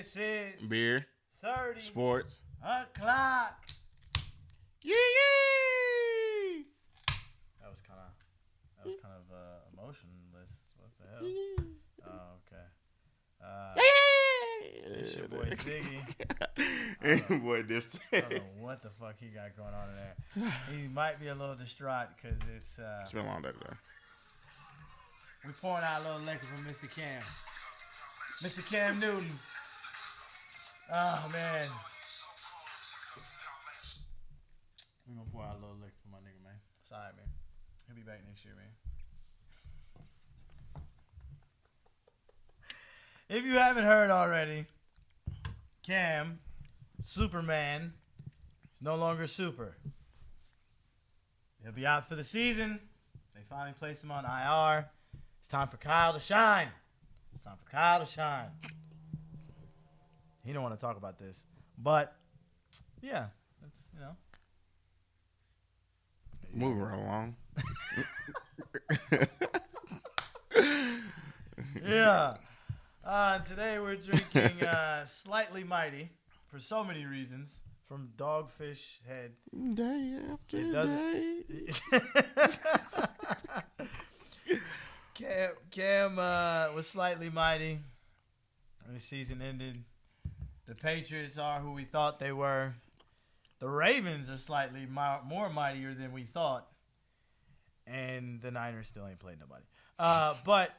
This is beer, 30 sports, o'clock. Yee! That was kind of emotionless. What the hell? Oh, okay. It's your boy Ziggy. Boy Dipset. I don't know what the fuck he got going on in there. He might be a little distraught because it's been a long day today. we pouring out a little liquor for Mr. Cam. Mr. Cam Newton. Oh, man. We're going to pour out a little liquor for my nigga, man. Sorry, man. He'll be back next year, man. If you haven't heard already, Cam, Superman, is no longer super. He'll be out for the season. They finally placed him on IR. It's time for Kyle to shine. It's time for Kyle to shine. He don't want to talk about this, but yeah, that's Moving right along. Yeah. Today we're drinking Slightly Mighty for so many reasons. From Dogfish Head. Day after It doesn't. Cam was slightly mighty. The season ended. The Patriots are who we thought they were. The Ravens are slightly more mightier than we thought. And the Niners still ain't played nobody. But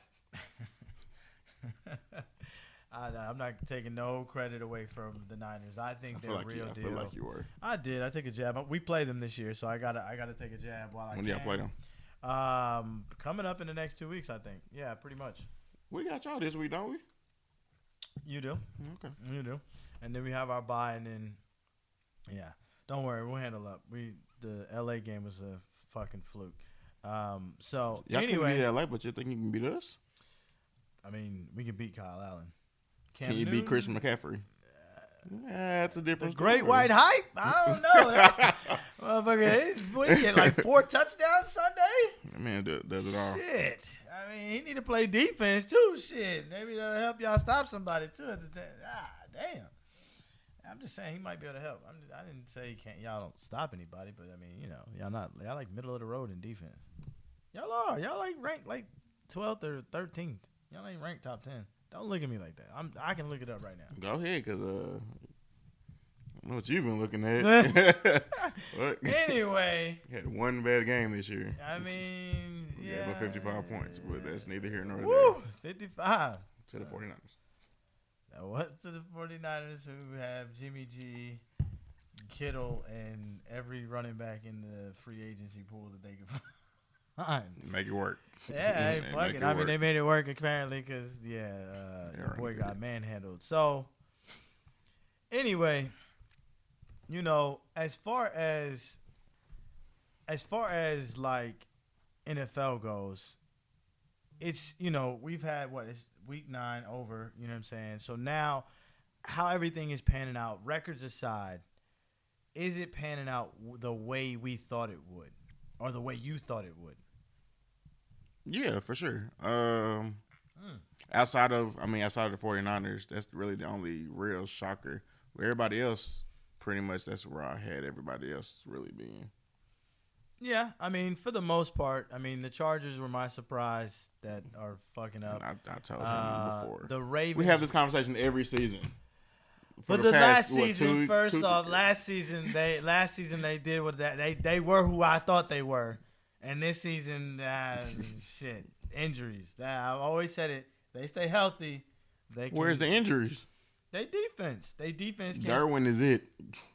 I'm not taking no credit away from the Niners. I think they're real deal. I feel like you were. I did. I took a jab. We played them this year, so I gotta take a jab while I can. When y'all play them? Coming up in the next 2 weeks, I think. Yeah, pretty much. We got y'all this week, don't we? You do. Okay. You do. And then we have our bye, and then, yeah. Don't worry, we'll handle up. The LA game was a fucking fluke. So y'all anyway, can beat LA, but you think you can beat us? I mean, we can beat Kyle Allen. Can you beat Chris McCaffrey? That's a different Great story. white hype? I don't know. Motherfucker, what he get, like 4 touchdowns Sunday? That man does it all. Shit. I mean, he need to play defense too. Shit. Maybe that'll help y'all stop somebody too. Damn. I'm just saying he might be able to help. I didn't say y'all don't stop anybody, but I mean, y'all like middle of the road in defense. Y'all are. Y'all like ranked like 12th or 13th. Y'all ain't ranked top 10. Don't look at me like that. I can look it up right now. Go ahead, because I know what you've been looking at. Anyway. You had one bad game this year. I mean, we yeah. gave up 55 points, but that's neither here nor Woo, there. 55. To the 49ers. That was to the 49ers who have Jimmy G, Kittle, and every running back in the free agency pool that they could find. Make it work. Yeah, hey, fuck it. I mean, they made it work apparently because the boy got manhandled. So, anyway, as far as like NFL goes, it's we've had it's week 9 over. You know what I'm saying? So now, how everything is panning out, records aside, is it panning out the way we thought it would, or the way you thought it would? Yeah, for sure. Outside of the 49ers, that's really the only real shocker. Everybody else, pretty much, that's where I had everybody else really being. Yeah, I mean, for the most part, the Chargers were my surprise that are fucking up. And I told him before. The Ravens. We have this conversation every season. But last season they did what they were who I thought they were. And this season, shit, injuries. I've always said it. They stay healthy. Where's the injuries? They defense. Can't. Derwin is it.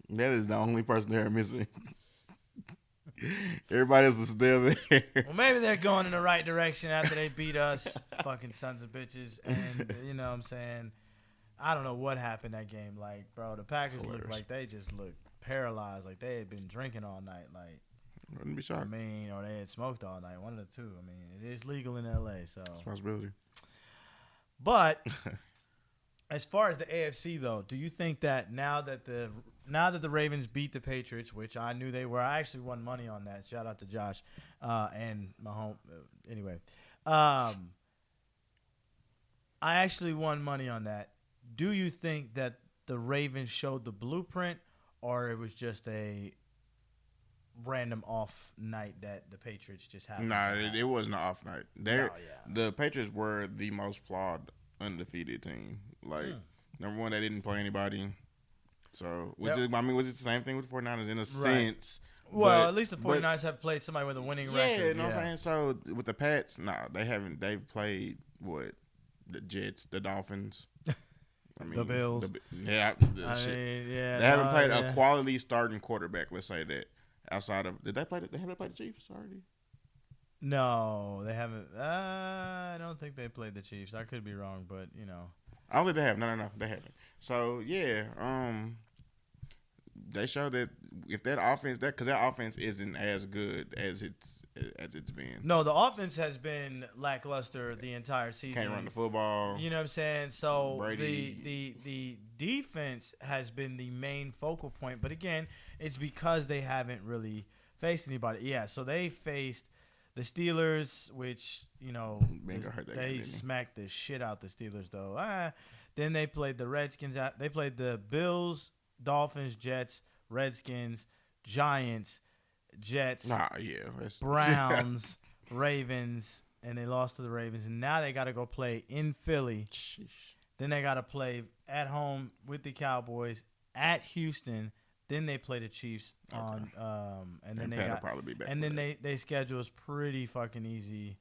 That is the only person they're missing. Everybody else is still there. Well, maybe they're going in the right direction after they beat us, fucking sons of bitches. And you know what I'm saying? I don't know what happened that game. Like, bro, the Packers looked like they just looked paralyzed. Like they had been drinking all night. Like. Wouldn't be shocked. Or they had smoked all night. One of the two. It is legal in LA, so responsibility. But as far as the AFC though, do you think that now that the Ravens beat the Patriots, which I knew they were, I actually won money on that. Shout out to Josh and Mahomes. Anyway, I actually won money on that. do you think that the Ravens showed the blueprint, or it was just a random off night that the Patriots just happened? Nah, it wasn't an off night. Yeah. The Patriots were the most flawed, undefeated team. Like, number one, they didn't play anybody. So, which is the same thing with the 49ers in a sense. Well, at least the 49ers have played somebody with a winning record. Yeah, you know what I'm saying? So, with the Pats, they haven't. They've played, the Jets, the Dolphins. The Bills. They haven't played a quality starting quarterback, let's say that. Outside of, have they played the Chiefs already? No, they haven't. I don't think they played the Chiefs. I could be wrong, but I don't think they have. No, they haven't. So yeah, they show that if that offense, because that offense isn't as good as it's been. No, the offense has been lackluster the entire season. Can't run the football. You know what I'm saying? So Brady. the defense has been the main focal point, but again, it's because they haven't really faced anybody. Yeah, so they faced the Steelers, which they smacked the shit out the Steelers though. Then they played the Redskins. They played the Bills, Dolphins, Jets, Redskins, Giants, Jets, Browns, Ravens, and they lost to the Ravens. And now they got to go play in Philly. Sheesh. Then they got to play at home with the Cowboys at Houston. Then they play the Chiefs on, and then probably be back. And then they schedule is pretty fucking easy.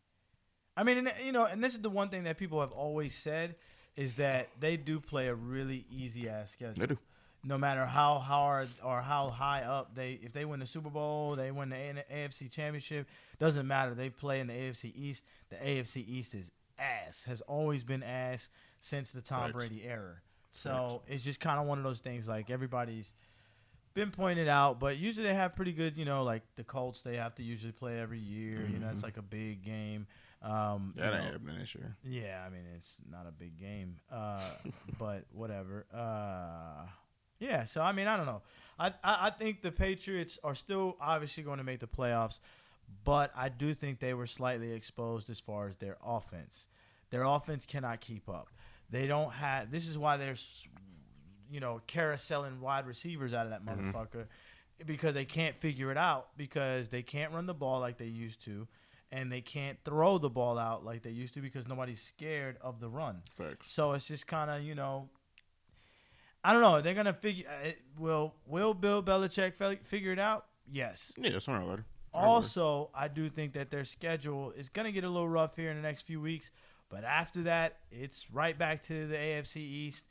I mean, and this is the one thing that people have always said is that they do play a really easy ass schedule. They do. No matter how hard or how high up if they win the Super Bowl, they win the AFC Championship, doesn't matter. They play in the AFC East. The AFC East is ass. Has always been ass since the Tom Brady era. So it's just kind of one of those things. Like everybody's been pointed out, but usually they have pretty good. Like the Colts, they have to usually play every year. Mm-hmm. It's like a big game. That ain't happening this year. Yeah, I mean it's not a big game, but whatever. Yeah, so I mean I don't know. I think the Patriots are still obviously going to make the playoffs, but I do think they were slightly exposed as far as their offense. Their offense cannot keep up. They don't have. This is why they're carouseling wide receivers out of that motherfucker because they can't figure it out because they can't run the ball like they used to. And they can't throw the ball out like they used to because nobody's scared of the run. Facts. So it's just kind of, I don't know. They're going to figure will Bill Belichick figure it out? Yes. Yeah, sooner or later. Also, I do think that their schedule is going to get a little rough here in the next few weeks. But after that, it's right back to the AFC East,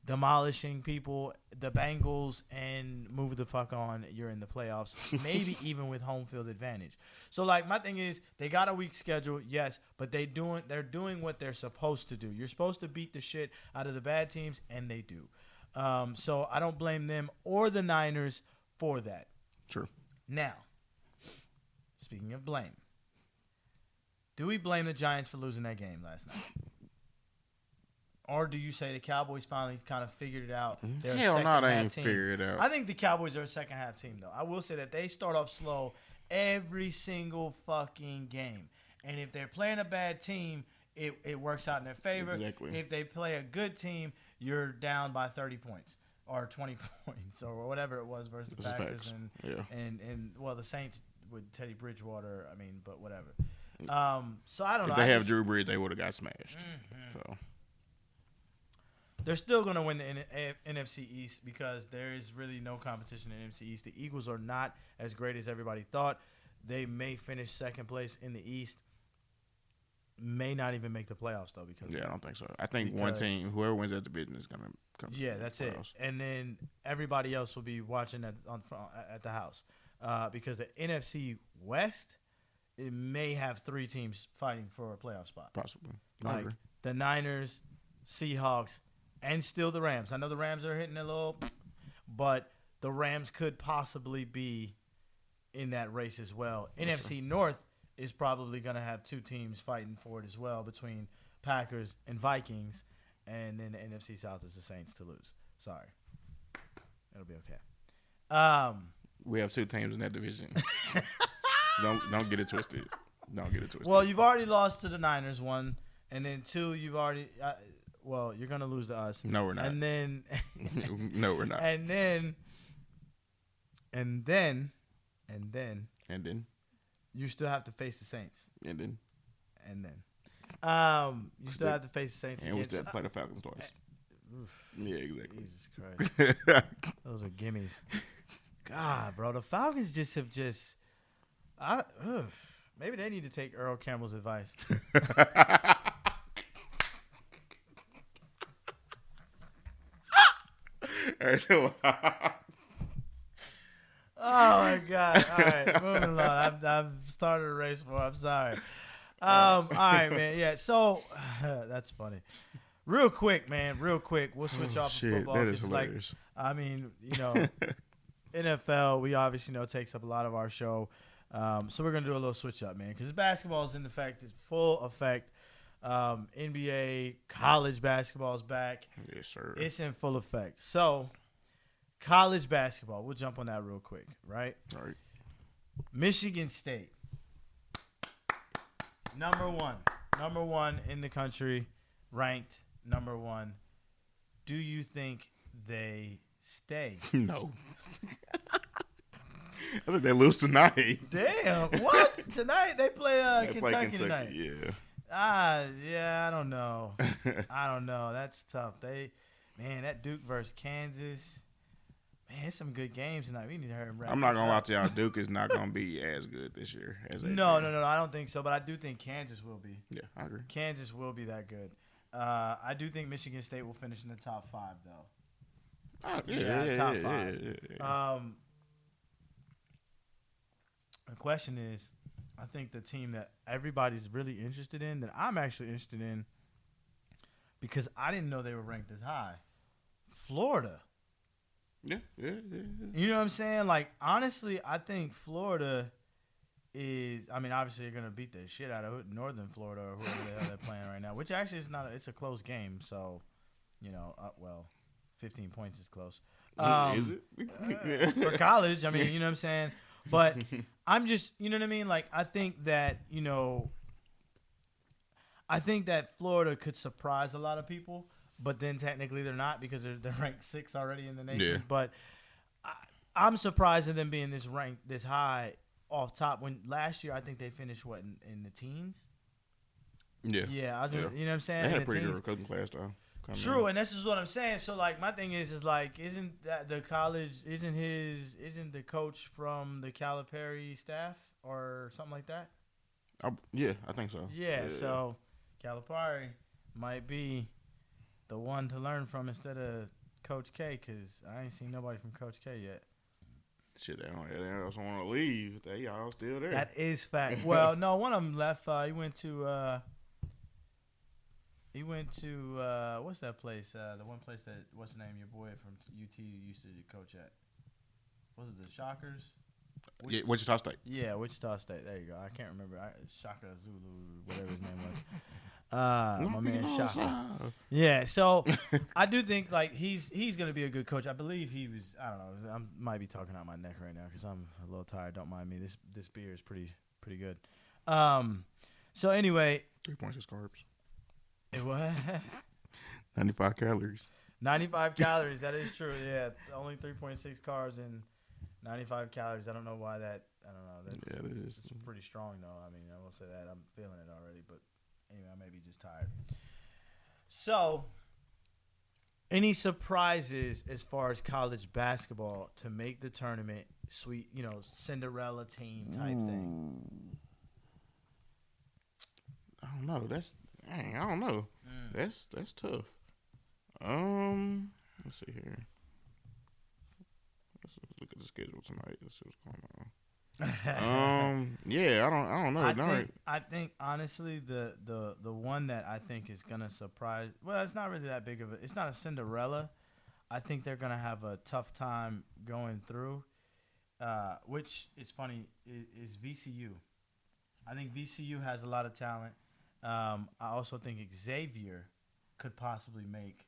demolishing people, the Bengals, and move the fuck on. You're in the playoffs, maybe even with home field advantage. So, my thing is, they got a weak schedule, yes, but they're doing what they're supposed to do. You're supposed to beat the shit out of the bad teams, and they do. So I don't blame them or the Niners for that. Sure. Now, speaking of blame, do we blame the Giants for losing that game last night? Or do you say the Cowboys finally kind of figured it out? Hell no, they ain't figured it out. I think the Cowboys are a second-half team, though. I will say that they start off slow every single fucking game. And if they're playing a bad team, it works out in their favor. Exactly. If they play a good team, you're down by 30 points or 20 points or whatever it was versus the Packers and the Saints with Teddy Bridgewater. I mean, but whatever. So I don't know. If they have Drew Brees, they would have got smashed. Mm-hmm. So. They're still going to win the NFC East because there is really no competition in the NFC East. The Eagles are not as great as everybody thought. They may finish second place in the East. May not even make the playoffs, though. I don't think so. I think one team, whoever wins that division, is going to come. Yeah, that's it. And then everybody else will be watching at the house because the NFC West, it may have three teams fighting for a playoff spot. Possibly. Like the Niners, Seahawks, and still the Rams. I know the Rams are hitting a little, but the Rams could possibly be in that race as well. Yes, NFC North is probably going to have two teams fighting for it as well between Packers and Vikings, and then the NFC South is the Saints to lose. Sorry. It'll be okay. We have two teams in that division. Don't get it twisted. Don't get it twisted. Well, you've already lost to the Niners, one, and then two, you've already well, you're gonna lose to us. No, we're not. And then, no, we're not. And then, you still have to face the Saints. And then, you still have to face the Saints. And we still have to play the Falcons twice. Yeah, exactly. Jesus Christ, those are gimmies. God, bro, the Falcons maybe they need to take Earl Campbell's advice. Oh my God! All right, moving along. I've started a race for. I'm sorry. All right, man. Yeah. So that's funny. Real quick, man. Real quick. We'll switch off of football. That is hilarious. I mean, NFL. We obviously know takes up a lot of our show. So we're gonna do a little switch up, man, because basketball is in effect, is full effect. NBA, college basketball is back. Yes, sir. It's in full effect. So. College basketball. We'll jump on that real quick, right? All right. Michigan State. Number one in the country, ranked number 1. Do you think they stay? No. I think they lose tonight. Damn. What? Tonight? They play Kentucky tonight. Yeah. Yeah, I don't know. That's tough. That Duke versus Kansas. Man, it's some good games tonight. We need to hurry and wrap I'm not this going to lie up. to y'all. Duke is not going to be as good this year as they No. I don't think so. But I do think Kansas will be. Yeah, I agree. Kansas will be that good. I do think Michigan State will finish in the top 5, though. Oh, Top 5. Yeah. The question is, I think the team that everybody's really interested in, that I'm actually interested in, because I didn't know they were ranked this high, Florida. Yeah. You know what I'm saying? Like, honestly, I think Florida is, I mean, obviously you're going to beat the shit out of Northern Florida or whoever the hell they're playing right now, which actually is not, it's a close game. So, 15 points is close. Is it? For college, I mean, you know what I'm saying? But I'm just, you know what I mean? Like, I think that Florida could surprise a lot of people. But then technically they're not, because they're ranked 6 already in the nation. Yeah. But I'm surprised at them being this ranked this high off top. When last year I think they finished in the teens. Yeah. Yeah, you know what I'm saying? They had a pretty good recruiting class though. True, and this is what I'm saying. So like my thing is like, isn't that the college? Isn't the coach from the Calipari staff or something like that? Yeah, I think so. Yeah. So Calipari might be the one to learn from instead of Coach K, because I ain't seen nobody from Coach K yet. Shit, they also want to leave. They all still there. That is fact. Well, no, one of them left. He went to what's that place? The one place that, what's the name? Your boy from UT used to coach at. Was it the Shockers? Yeah, Wichita State. Yeah, Wichita State. There you go. I can't remember. Shaka Zulu, whatever his name was. My man Shaka. Yeah, so I do think like he's gonna be a good coach. I believe he was. I don't know. I might be talking out my neck right now because I'm a little tired. Don't mind me. This beer is pretty good. So anyway, 3.6 carbs. It was 95 calories. 95 calories. That is true. Yeah, only 3.6 carbs and 95 calories. I don't know why that. I don't know. That's pretty strong though. I mean, I will say that I'm feeling it already, but. Anyway, I may be just tired. So, any surprises as far as college basketball to make the tournament sweet, Cinderella team type thing? I don't know. I don't know. That's tough. Let's see here. Let's look at the schedule tonight. Let's see what's going on. Yeah, I don't know. I think honestly the one that I think is gonna surprise. Well, it's not really that big of a. It's not a Cinderella. I think they're gonna have a tough time going through. Which is funny is VCU. I think VCU has a lot of talent. I also think Xavier could possibly make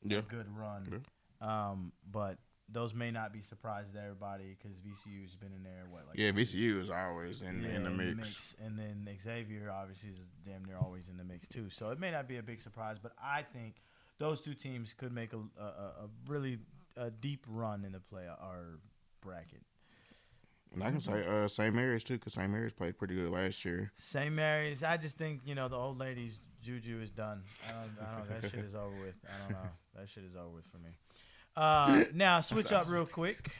a good run. Yeah. But those may not be surprises to everybody because VCU's been in there. VCU is always in the mix. And then Xavier obviously is damn near always in the mix too. So it may not be a big surprise, but I think those two teams could make a really deep run in the play or bracket. And I can say St. Mary's too, because St. Mary's played pretty good last year. St. Mary's, I just think the old lady's juju is done. I don't. That shit is over with. I don't know. That shit is over with for me. Now switch up real quick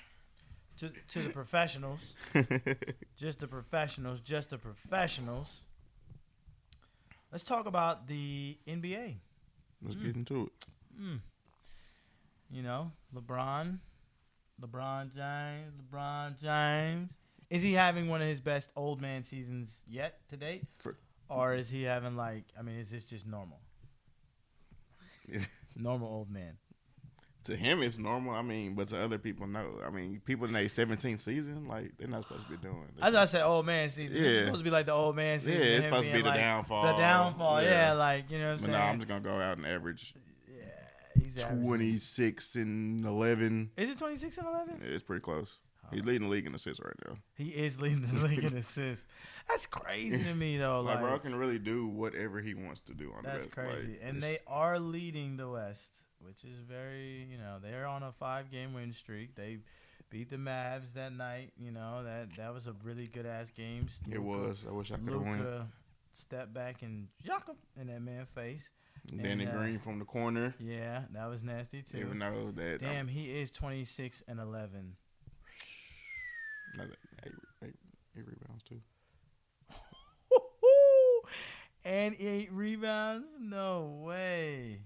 to the professionals. Just the professionals. Let's talk about the NBA. Let's get into it. LeBron James. Is he having one of his best old man seasons yet to date? Or is he having is this just normal? Normal old man. To him, it's normal. But to other people, no. People in their 17th season, they're not supposed to be doing it. I thought I said old man season. Yeah. It's supposed to be like the old man season. Yeah, it's supposed to be the downfall. The downfall, yeah. You know what I'm saying? No, I'm just going to go out and average. He's 26 and 11. Is it 26 and 11? Yeah, it's pretty close. He's leading the league in assists right now. He is leading the league in assists. That's crazy to me, though. Bro can really do whatever he wants to do on the West. That's crazy. And they are leading the West, which is very, they're on a 5-game win streak. They beat the Mavs that night. That was a really good-ass game. It was. I wish I could have won. Luka stepped back and shock him in that man's face. Danny Green from the corner. Yeah, that was nasty too. Even though that. Damn, he is 26 and 11. 8 rebounds too. And 8 rebounds? No way.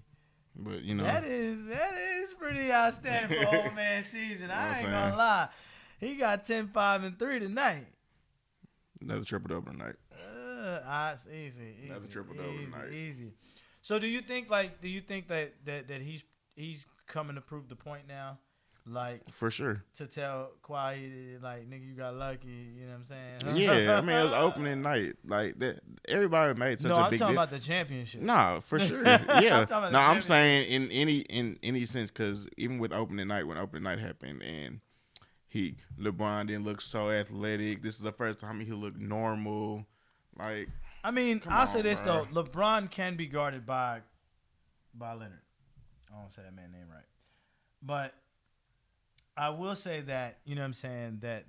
But that is pretty outstanding for old man season. I ain't gonna lie. He got 10, 5, and 3 tonight. Another triple-double tonight. It's easy. Another triple-double tonight. Easy. So do you think that he's coming to prove the point now? For sure. To tell Kawhi, nigga, you got lucky, you know what I'm saying? Yeah, it was opening night. That everybody made such a big deal. No, I'm talking about the championship. No, for sure. Yeah. I'm saying in any sense, because even with opening night, when opening night happened and LeBron didn't look so athletic. This is the first time he looked normal. I'll say this though. LeBron can be guarded by Leonard. I don't say that man's name right. But I will say that, you know what I'm saying, that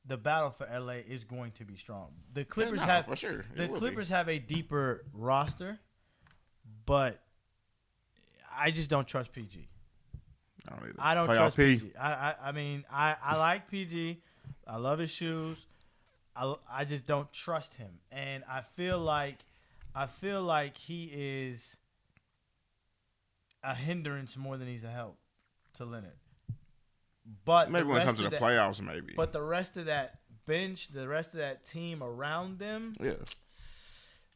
the battle for LA is going to be strong. The Clippers for sure. The Clippers have a deeper roster, but I just don't trust PG. I don't trust PG. I like PG. I love his shoes. I just don't trust him, and I feel like he is a hindrance more than he's a help to Leonard. But maybe when it comes to the playoffs, maybe. But the rest of that bench, the rest of that team around them,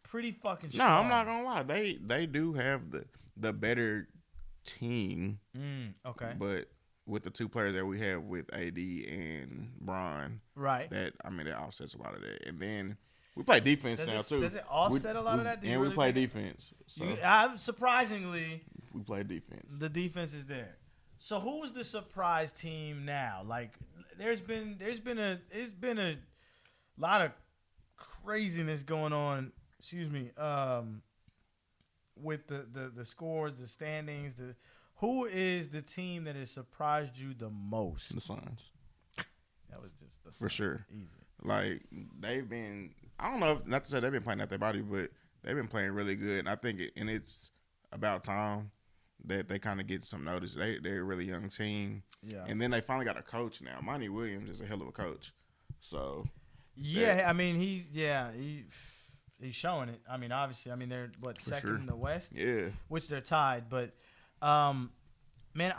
pretty fucking strong. No, I'm not gonna lie. They do have the better team. Okay. But with the two players that we have with AD and Bron, right? That offsets a lot of that. And then we play defense now too. Does it offset a lot of that? And we play defense. So surprisingly, we play defense. The defense is there. So who's the surprise team now? There's been a lot of craziness going on. Excuse me. With the scores, the standings, who is the team that has surprised you the most? The Suns. That was just the Suns. For sure. Easy. They've been. I don't know if not to say they've been playing out their body, but they've been playing really good. And I think it's about time that they kind of get some notice. They're a really young team. Yeah. And then they finally got a coach now. Monty Williams is a hell of a coach. So. Yeah, he's showing it. Obviously, they're second in the West? Yeah. Which they're tied, but man,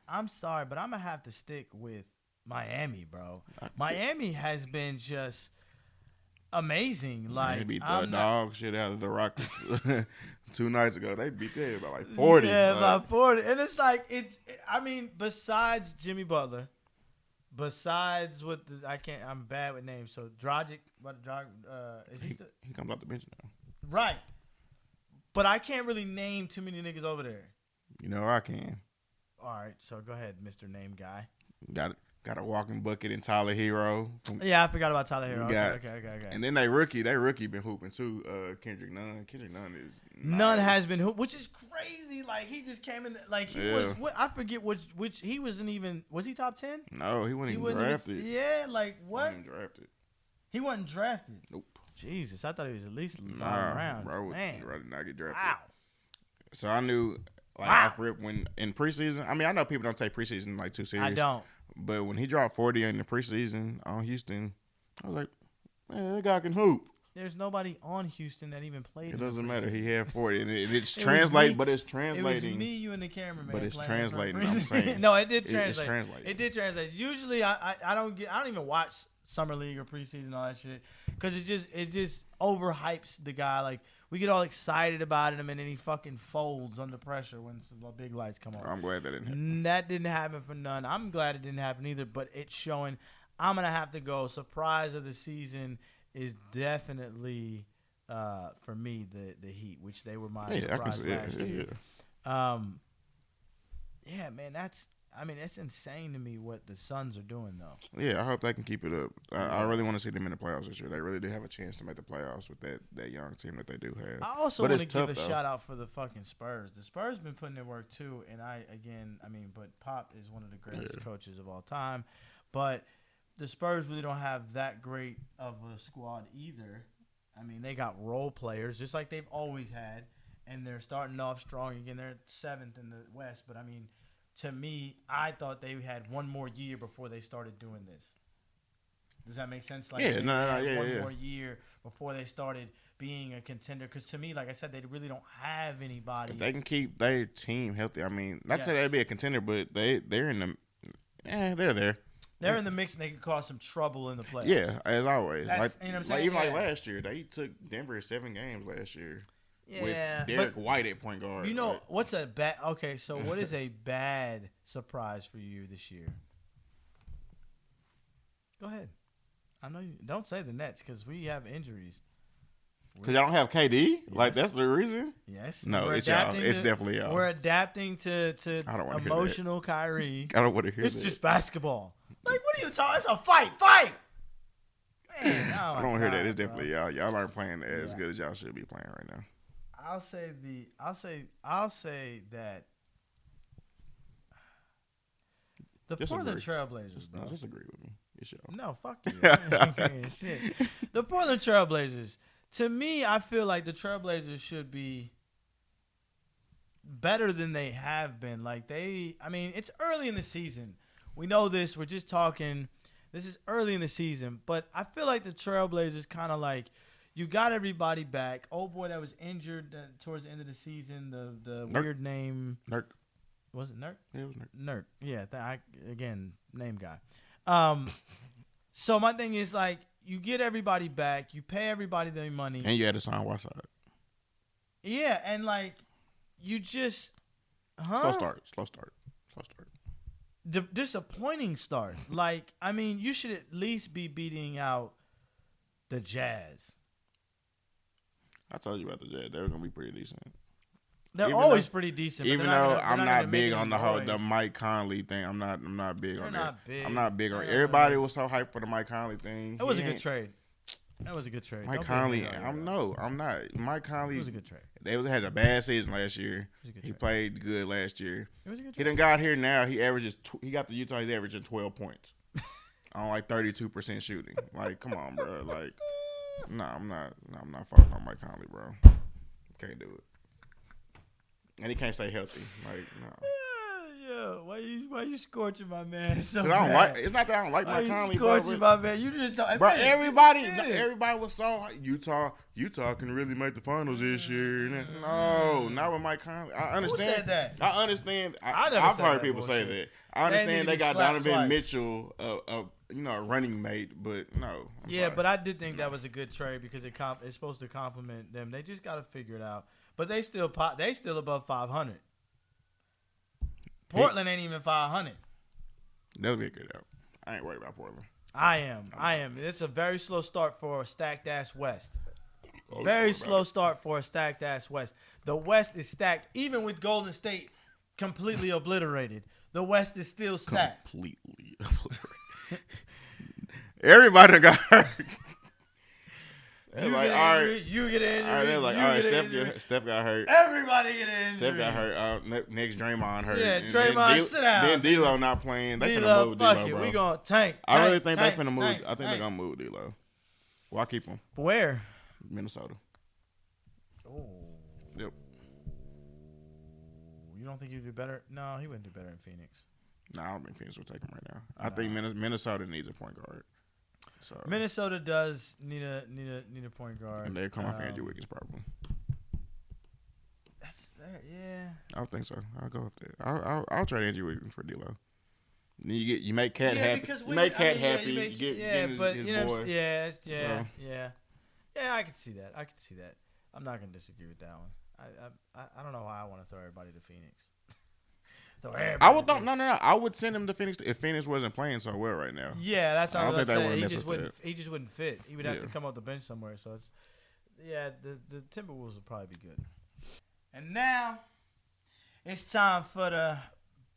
I'm sorry, but I'm gonna have to stick with Miami, bro. Miami has been just amazing. They beat the dog shit out of the Rockets 2 nights ago. They beat them by 40. Yeah, by 40. And it's besides Jimmy Butler, besides I'm bad with names. So Dragic, is he comes off the bench now. Right. But I can't really name too many niggas over there. I can. All right, so go ahead, Mr. Name Guy. Got it. Got a walking bucket in Tyler Hero. Yeah, I forgot about Tyler Hero. Okay. And then they rookie been hooping too. Kendrick Nunn. Kendrick Nunn is nice. Nunn has been hooping, which is crazy. Like he just came in, like he was. I forget which he wasn't even. Was he top 10? No, he wasn't even drafted. Yeah, like what? He wasn't drafted. He wasn't drafted. Nope. Jesus, I thought he was at least bottom round. Bro, man, did not get drafted. Wow. So I knew, off rip when in preseason. I mean, I know people don't take preseason like too serious. I don't. But when he dropped 40 in the preseason on Houston, I was like, man, that guy can hoop. There's nobody on Houston that even played. It doesn't matter. He had 40. And it's translating, but it's translating. It was me, you, and the cameraman. But it's translating, I'm saying. No, it did translate. It's translating. It did translate. Usually, I don't even watch summer league or preseason and all that shit because it just overhypes the guy. Like we get all excited about him and then he fucking folds under pressure when the big lights come on. I'm glad that didn't happen. That didn't happen for Nunn. I'm glad it didn't happen either. But it's showing. I'm gonna have to go. Surprise of the season is definitely for me the Heat, which they were my surprise last year. Yeah, man, it's insane to me what the Suns are doing, though. Yeah, I hope they can keep it up. I really want to see them in the playoffs this year. They really do have a chance to make the playoffs with that young team that they do have. I also want to give a shout out for the fucking Spurs. The Spurs been putting in work too, and but Pop is one of the greatest coaches of all time. But the Spurs really don't have that great of a squad either. I mean, they got role players just like they've always had, and they're starting off strong again. They're 7th in the West, but I mean, to me, I thought they had one more year before they started doing this. Does that make sense? Like one more year before they started being a contender. Because to me, like I said, they really don't have anybody. If they can keep their team healthy, I mean, not to say they'd be a contender, but they're in the they're there. They're in the mix and they could cause some trouble in the playoffs. Yeah, as always. You know what I'm saying? Like last year, they took Denver 7 games last year. Yeah, with Derek White at point guard. You know what's a bad? Okay, so what is a bad surprise for you this year? Go ahead. I know you don't say the Nets because we have injuries. Because y'all don't have KD? Yes. Like that's the reason? Yes. No, it's y'all. It's definitely y'all. We're adapting to emotional Kyrie. I don't want to hear that. It's just basketball. Like, what are you talking? It's a fight. Man, I don't want to hear that. It's definitely y'all. Y'all aren't playing as good as y'all should be playing right now. I'll say that the Portland Trailblazers, bro. No, just agree with me. It's y'all. No, fuck you. Shit. The Portland Trailblazers. To me, I feel like the Trailblazers should be better than they have been. Like it's early in the season. We know this. We're just talking. This is early in the season, but I feel like the Trailblazers kind of like. You got everybody back. Old boy that was injured towards the end of the season. The weird name. Nurk. Was it Nurk? Yeah, it was Nurk. Nurk. Yeah. Again, name guy. So my thing is like you get everybody back. You pay everybody their money. And you had to sign Whiteside. Yeah, and like you just. Slow start. Disappointing start. Like you should at least be beating out the Jazz. I told you about the Jazz. They were gonna be pretty decent. They're always pretty decent. Even though I'm not big on the Mike Conley thing. I'm not big on that. I'm not big on it. Everybody was so hyped for the Mike Conley thing. It was a good trade. Mike Conley, I'm not. Mike Conley. It was a good trade. They had a bad season last year. He played good last year. It was a good trade. He done got here now. He got the Utah. He's averaging 12 points on like 32% shooting. Like, come on, bro. Like. No, I'm not fucking on Mike Conley, bro. Can't do it. And he can't stay healthy. Like, no. Yeah. Why you scorching my man so bad? I don't like. It's not that I don't like Mike Conley, bro. Scorching my man. You just don't. Bro, everybody was so Utah can really make the finals this year. No, not with Mike Conley. I understand. Who said that? I understand. I've heard people say that. I understand they got Donovan Mitchell, a running mate, but no. But I did think that was a good trade because it's supposed to complement them. They just got to figure it out. But they still above 500. Portland ain't even 500. They'll get good out. I ain't worried about Portland. I am. It's a very slow start for a stacked ass West. Very slow start for a stacked ass West. The West is stacked, even with Golden State completely obliterated. the West is still stacked. Completely. Everybody got hurt. You get an injury. You get an injury. They're like, all right, Steph got hurt. Everybody get an injury. Steph got hurt. Next, Draymond hurt. Yeah, Draymond, sit down. Then D'Lo not playing. They finna move D'Lo, bro. We gonna tank. I really think they finna move. I think they're gonna move D'Lo. Well, I keep him. Where? Minnesota. Oh. Yep. You don't think he'd do better? No, he wouldn't do better in Phoenix. No, I don't think Phoenix will take him right now. I think Minnesota needs a point guard. So Minnesota does need a point guard, and they come off Andrew Wiggins probably. Yeah. I don't think so. I'll go with that. I'll trade Andrew Wiggins for D'Lo. You make Cat happy. You make Cat happy. You get his boy. Yeah. I can see that. I'm not gonna disagree with that one. I don't know why I want to throw everybody to Phoenix. I would no. I would send him to Phoenix if Phoenix wasn't playing so well right now. Yeah, that's what I was saying. He just wouldn't fit. He would have to come off the bench somewhere. So it's the Timberwolves would probably be good. And now it's time for the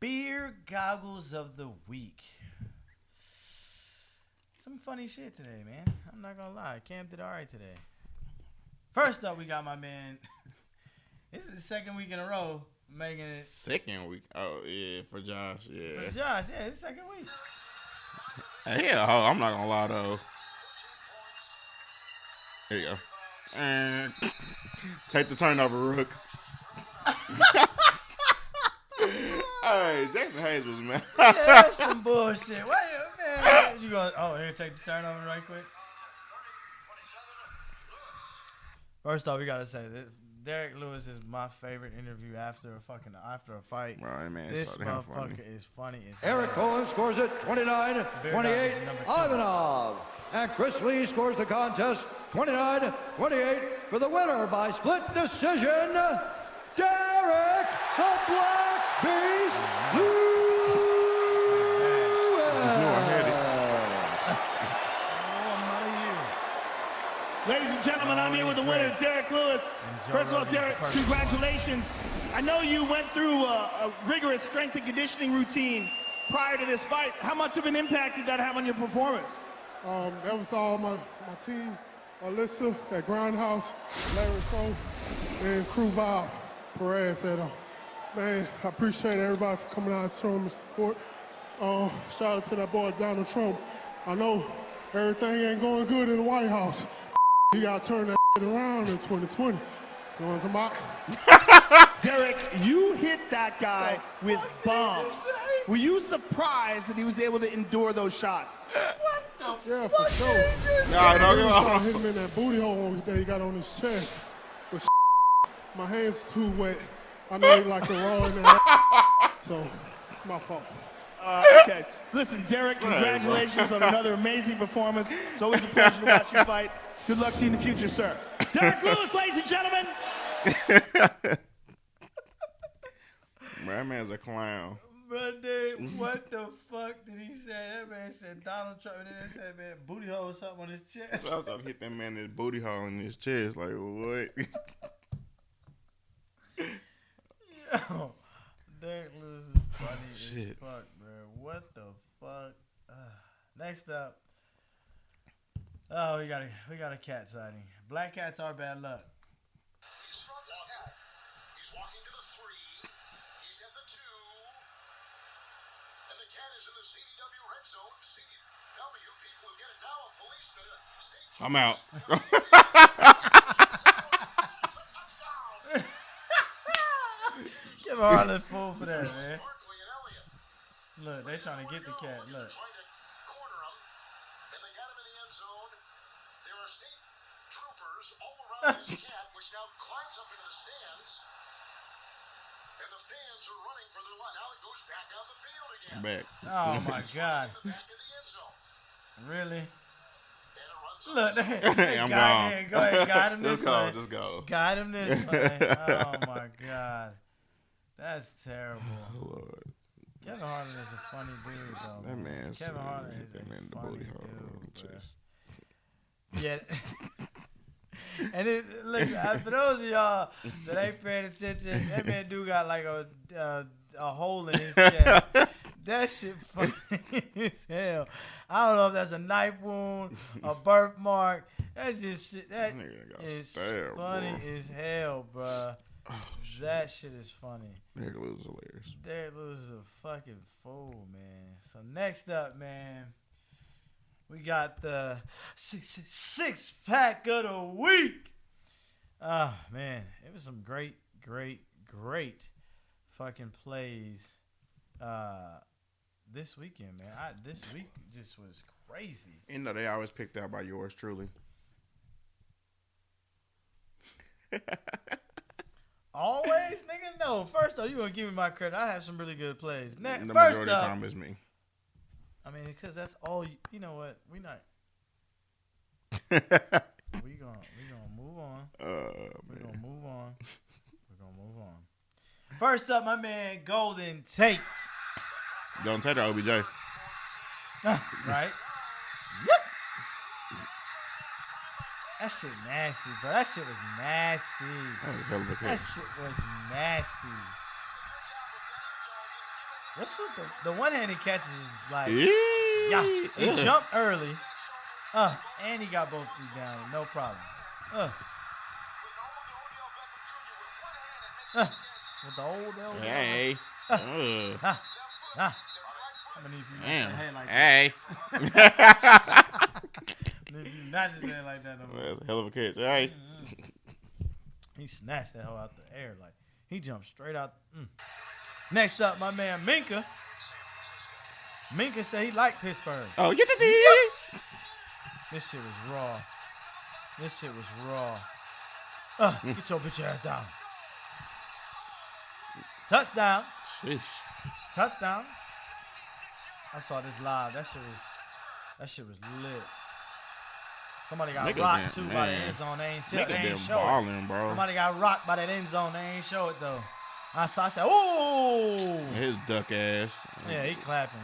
beer goggles of the week. Some funny shit today, man. I'm not gonna lie. Cam did all right today. First up, we got my man. This is the second week in a row. Making it second week. Oh yeah, for Josh. Yeah. For Josh, yeah, it's second week. Yeah, I'm not gonna lie though. There you go. Take the turnover, Rook. Hey, Jackson Hayes was mad. Yeah, that's some bullshit. Wait, man, you going? Oh, here, take the turnover right quick. First off, we gotta say that Derek Lewis is my favorite interview after a fight. Right, man. This motherfucker is funny as Eric Cohen scores it 29-28. Ivanov. And Chris Lee scores the contest 29-28 for the winner by split decision. Derek the Black Beast Lewis. Just knew I had it. Ladies and gentlemen, I'm here with the winner, Derek Lewis. First of all, Derek, congratulations. I know you went through a rigorous strength and conditioning routine prior to this fight. How much of an impact did that have on your performance? That was all my team. Alyssa at Grindhouse, Larry Cole, and Crew Bob Perez said, man, I appreciate everybody for coming out and showing me support. Shout out to that boy, Donald Trump. I know everything ain't going good in the White House. You got to turn that around in 2020. You know what I'm talking about? Derek, you hit that guy with bombs. Were you surprised that he was able to endure those shots? What the fuck? Yeah, for sure. No. Hit him in that booty hole that he got on his chest. But my hands too wet. I know he like to roll in there. So it's my fault. Okay. Listen, Derek, congratulations on another amazing performance. It's always a pleasure to watch you fight. Good luck to you in the future, sir. Derek Lewis, ladies and gentlemen. That man's a clown. But dude, what the fuck did he say? That man said Donald Trump, and then they said, man, booty hole or something on his chest. I thought hit that man in his booty hole in his chest. Like, what? Yo, Derek Lewis is funny as fuck, bro. What the fuck? Next up. Oh, we got a cat sighting. Black cats are bad luck. He's walking to the 3. He's at the 2. And the cat is in the CDW red zone. CDW, people will get it now. I'm out. Give Harlan full for that, man. Look, they trying to get the cat. Look. All around this cat, which now climbs up into the stands, and the fans are running for their life. Now it goes back on the field again. Back. Oh my God! Back in the end zone. Really? And it runs Look, I'm gone. Go ahead, guide him this way. Just go. Guide him this way. Oh my God, that's terrible. Oh, Lord. Kevin Harlan is a funny dude, though. That man's Kevin Harlan is that man a the funny booty hole dude, chest. Yeah. And look, for those of y'all that ain't paying attention, that man do got like a a hole in his chest. That shit funny as hell. I don't know if that's a knife wound, a birthmark. That's just shit. That is funny as hell, bruh. Oh, that shit is funny. Derek Lewis is hilarious. Derek Lewis is a fucking fool, man. So next up, man, we got the six pack of the week. Man, it was some great fucking plays this weekend, man. This week just was crazy. You know, they always picked out by yours truly. Always, nigga? No. First off, you gonna give me my credit. I have some really good plays. The majority of the time is me. I mean, because that's all you know what? We not. we gonna move on. We're gonna move on. We're gonna move on. First up, my man Golden Tate. Golden Tate or OBJ? Right? Yep. That shit nasty, bro. That shit was nasty. That shit was nasty. What's with the one-handed catches is like, yeah, he jumped early, and he got both feet down, no problem. With the old elbow. Hey. I'm gonna need you to say hey like that. Need you not to say it like that no more. That's a hell of a catch. Hey. He snatched that hoe out the air like he jumped straight out. Next up, my man Minka. Minka said he liked Pittsburgh. Oh, yeah. This shit was raw. Get your bitch ass down. Touchdown. Sheesh. Touchdown. I saw this live. That shit was lit. Somebody got rocked too by the end zone. They ain't show it. Somebody got rocked by that end zone. They ain't show it though. I said, "Ooh!" His duck ass. Yeah, he clapping.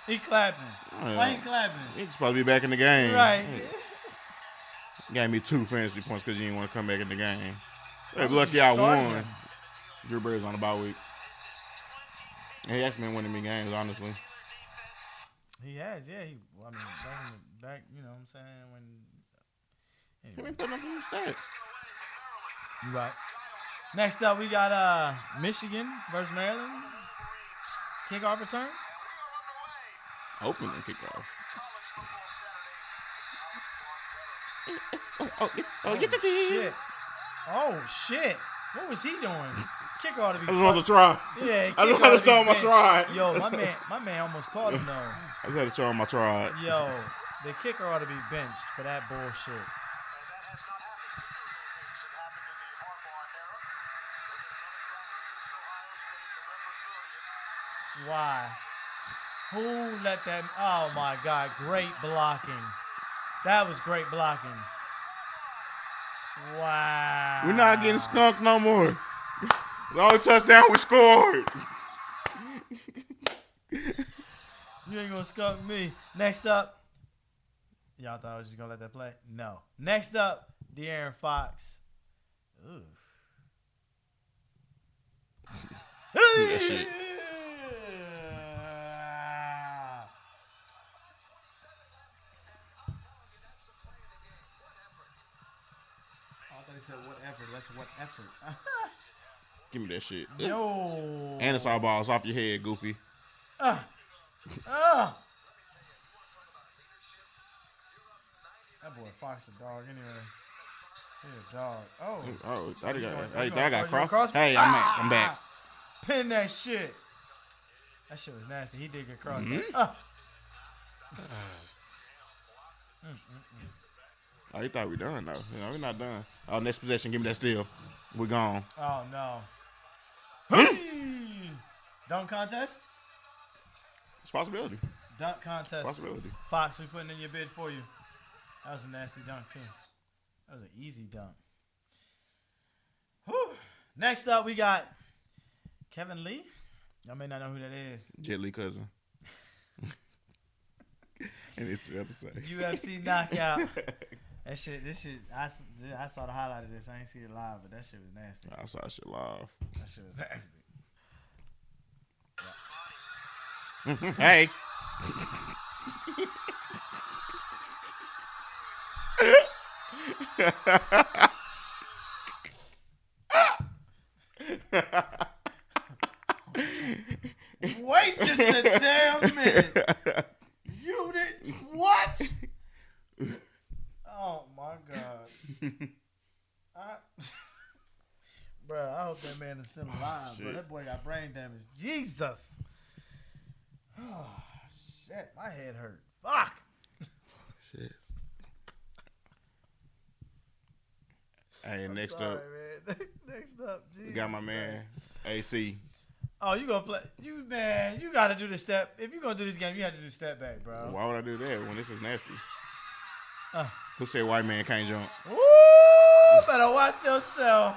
Why he clapping? He's supposed to be back in the game. Right. Gave me 2 fantasy points because you didn't want to come back in the game. Hey, lucky I won. Drew Brees on the bye week. And he actually been winning me games, honestly. He has, yeah. Back, you know what I'm saying? He been putting up some stats. You right. Next up, we got Michigan versus Maryland. Kickoff returns. Opening kickoff. Oh, shit. What was he doing? Kicker ought to be. I just wanted to try. Yeah, I just wanted to show him my try. Yo, my man almost caught him though. I just had to show him my try. Yo, the kicker ought to be benched for that bullshit. Why? Who let that? Oh my God! Great blocking. That was great blocking. Wow. We're not getting skunked no more. The only touchdown we scored. You ain't gonna skunk me. Next up. Y'all thought I was just gonna let that play? No. Next up, De'Aaron Fox. Ooh. That shit. They said what effort? That's what effort. Give me that shit. No. And it's all balls off your head, Goofy. That boy Fox a dog anyway. He a dog. Oh, I got cross. Hey, I'm back. Pin that shit. That shit was nasty. He did get crossed. Oh, you thought we done though? You know, we're not done. Oh, next possession, give me that steal. We're gone. Oh no. Dunk contest? It's a possibility. Dunk contest. It's a possibility. Fox, we putting in your bid for you. That was a nasty dunk too. That was an easy dunk. Whew. Next up, we got Kevin Lee. Y'all may not know who that is. Jet Li cousin. And it's the other side. UFC knockout. This shit. I saw the highlight of this. I ain't see it live, but that shit was nasty. I saw that shit live. That shit was nasty. Hey. Wait just a damn minute. You did what? Oh my God. Bro, I hope that man is still alive, bro. That boy got brain damage. Jesus. Oh, shit. My head hurt. Fuck. Shit. Hey, next up. Man. Next up, Jesus. We got my man, AC. Oh, you gonna play? You gotta do the step. If you gonna do this game, you have to do step back, bro. Why would I do that when this is nasty? Who said white man can't jump? Woo! Better watch yourself.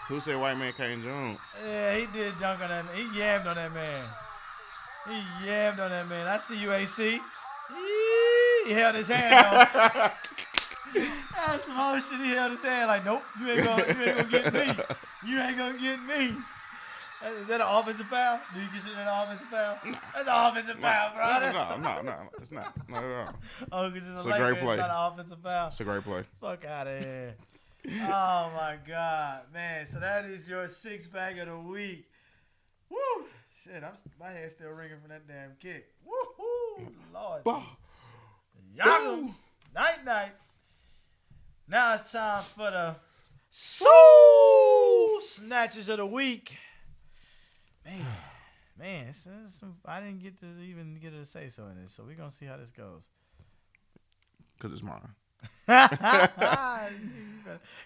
Who said white man can't jump? Yeah, he did dunk on that man. He yammed on that man. He yammed on that man. I see you, AC. He held his hand on. That's some whole shit. He held his hand like, nope, you ain't gonna get me. You ain't gonna get me. Is that an offensive foul? Do you consider that an offensive foul? No. That's an offensive foul, bro. No, it's not. Not at all. Oh, because it's a great play. It's not an offensive foul. It's a great play. Fuck out of here. Oh, my God. Man, so that is your six-pack of the week. Woo. Shit, my head's still ringing from that damn kick. Woo-hoo. Lord. Y'all. Night. Now it's time for the Soul Snatchers of the week. Man, I didn't get to even get a say so in this, so we're going to see how this goes. Because it's mine.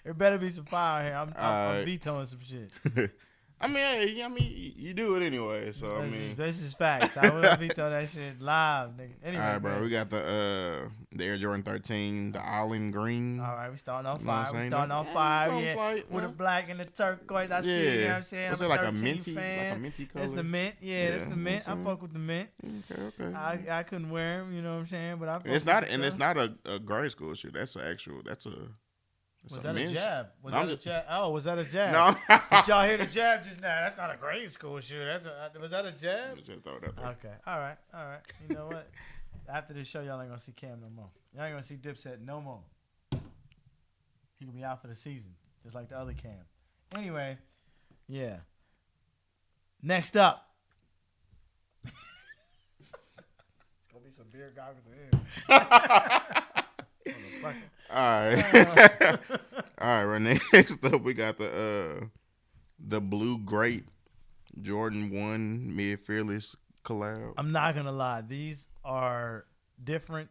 There better be some fire here. I'm vetoing some shit. I mean, you do it anyway, so this is facts. I will veto that shit live, nigga. Anyway, all right, bro. We got the Air Jordan 13, the Island Green. All right, we starting off fire. With the black and the turquoise. I see it. You know what I'm saying? What's I'm it like a minty color? It's the mint. Yeah, that's the mint. I fuck with the mint. Okay. I couldn't wear them. You know what I'm saying? But it's not a grade school shit. Was that a jab? Was that a jab? No. Did y'all hear the jab just now? That's not a grade school shoot. Was that a jab? Just throw it out there. Okay. All right. You know what? After this show, y'all ain't going to see Cam no more. Y'all ain't going to see Dipset no more. He going to be out for the season, just like the other Cam. Anyway, yeah. Next up. It's going to be some beer goggles in here. All right. All right, next up we got the Blue Grape Jordan 1 Mid Fearless collab. I'm not gonna lie, these are different,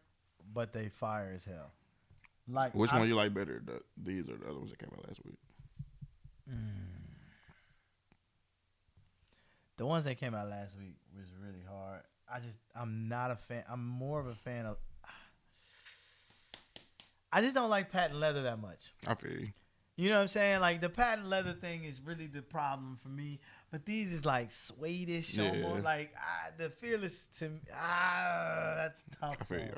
but they fire as hell. Like, which one you like better? These or the other ones that came out last week? The ones that came out last week was really hard. I'm not a fan. I'm more of a fan of. I just don't like patent leather that much. I feel you. You know what I'm saying? Like, the patent leather thing is really the problem for me. But these is like suede-ish almost. Like, the Fearless to me, that's tough. I feel you.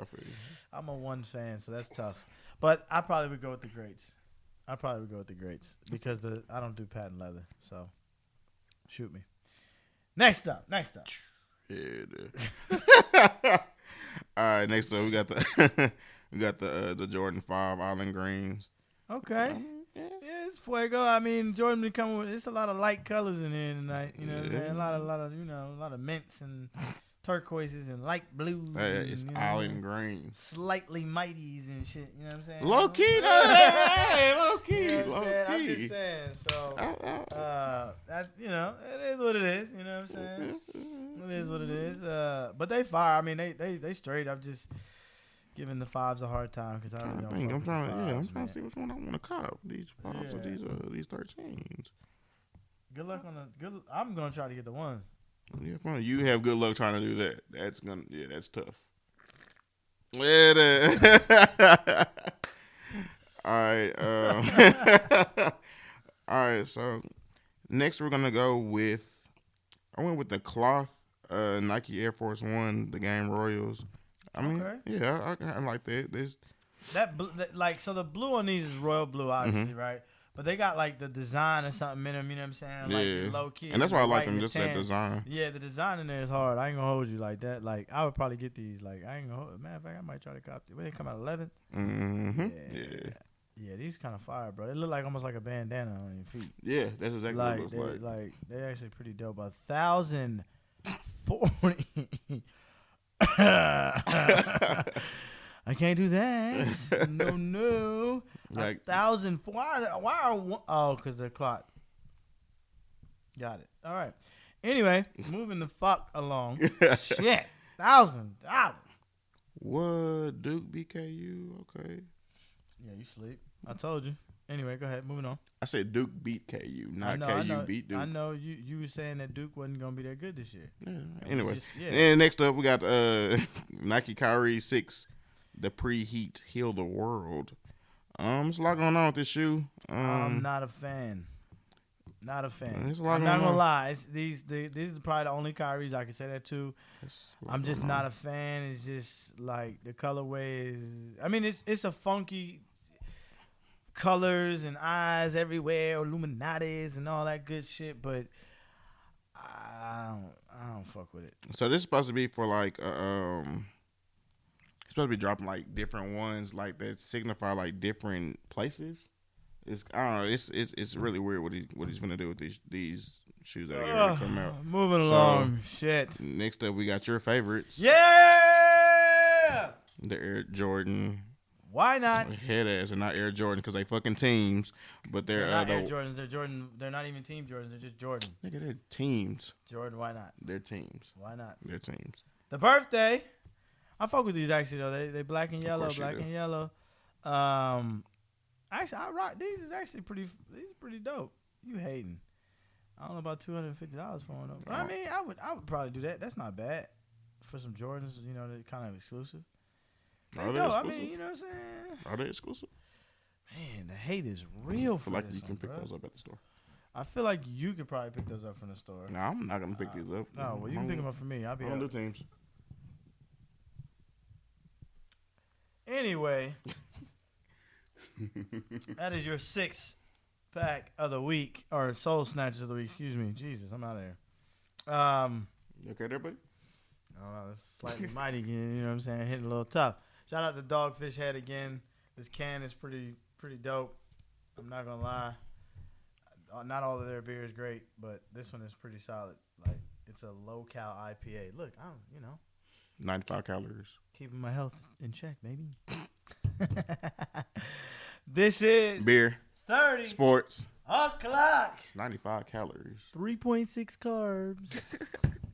I'm a one fan, so that's tough. But I probably would go with the greats. Because I don't do patent leather. So, shoot me. Next up. Yeah, dude. All right, next up we got the Jordan 5 Island Greens. Okay. Yeah, it's fuego. I mean, Jordan be coming with. It's a lot of light colors in here tonight. You know what I'm saying? A lot of mints and turquoises and light blues. It's Island Green. Slightly mighties and shit. You know what I'm saying? Low key, low key. You know what I'm just saying. So, that, it is what it is. You know what I'm saying? It is what it is. But they fire. I mean, they straight. I'm just giving the fives a hard time because I don't know. I'm trying to see which one I want to cop. These fives or these 13s. Good luck on the. I'm gonna try to get the ones. Yeah, fine. You have good luck trying to do that. That's tough. Yeah. All right. All right. So next we're gonna go with. I went with the cloth Nike Air Force One, the Game Royals. I mean, yeah, I like that. So the blue on these is royal blue, obviously, right? But they got like the design or something in them, you know what I'm saying? Like Yeah. low key. And that's why I like white them, and just the that tan. design. Yeah, the design in there is hard. I ain't gonna hold you like that. Like I would probably get these. Like I ain't gonna hold. Matter of fact, I might try to copy. When they come out 11th. Mm-hmm. Yeah. Yeah, these kind of fire, bro. They look like almost like a bandana on your feet. Yeah, that's exactly what it looks like. Like they're actually pretty dope. 1,040. I can't do that. No. Like 1,000. Why are because the clock. Got it. All right. Anyway, moving the fuck along. Shit. $1,000. What? Duke BKU? Okay. Yeah, you sleep. I told you. Anyway, go ahead. Moving on. I said Duke beat KU, not I KU know, beat Duke. I know you were saying that Duke wasn't gonna be that good this year. Yeah. Anyway, yeah. And next up we got Nike Kyrie 6, the preheat heal the world. There's a lot going on with this shoe. I'm not a fan. Not a fan. There's a lot I'm going not gonna on. lie. These are probably the only Kyries I can say that to. I'm just not a fan. It's just like the colorway is. I mean, it's a funky colors and eyes everywhere, Illuminatis and all that good shit. But I don't fuck with it. So this is supposed to be for like it's supposed to be dropping like different ones like that signify like different places. It's I don't know. It's really weird what he's gonna do with these shoes that are going to come out. Moving along, shit. Next up, we got your favorites. Yeah. The Air Jordan. Why not? Head ass and not Air Jordan because they fucking teams, but they're not Air Jordans. They're Jordan. They're not even Team Jordans. They're just Jordan. Nigga, they're teams. Jordan. Why not? They're teams. Why not? They're teams. The birthday. I fuck with these actually though. They black and yellow. course you Black do. and yellow. Actually, I rock these. Is actually pretty dope. You hating? I don't know about $250 for one though. But I mean, I would probably do that. That's not bad for some Jordans. You know, they're kind of exclusive. Are they I exclusive? mean, you know what I'm saying? Are they exclusive? Man, the hate is real I for feel like this you can one, pick bro. those up at the store. I feel like you could probably pick those up from the store. No, I'm not gonna pick these up. No, well, you can pick them up for me. I'll be I don't do up. teams. Anyway, that is your 6-pack of the week, or Soul Snatchers of the week. Excuse me. Jesus, I'm out of here. You okay there, buddy? I don't know. It's slightly mighty again. You know what I'm saying? Hitting a little tough. Shout out to Dogfish Head again. This can is pretty dope. I'm not gonna lie. Not all of their beer is great, but this one is pretty solid. Like it's a low cal IPA. Look, I'm 95 calories. keeping my health in check, baby. This is Beer. 30 Sports. o'clock. It's 95 calories. 3.6 carbs.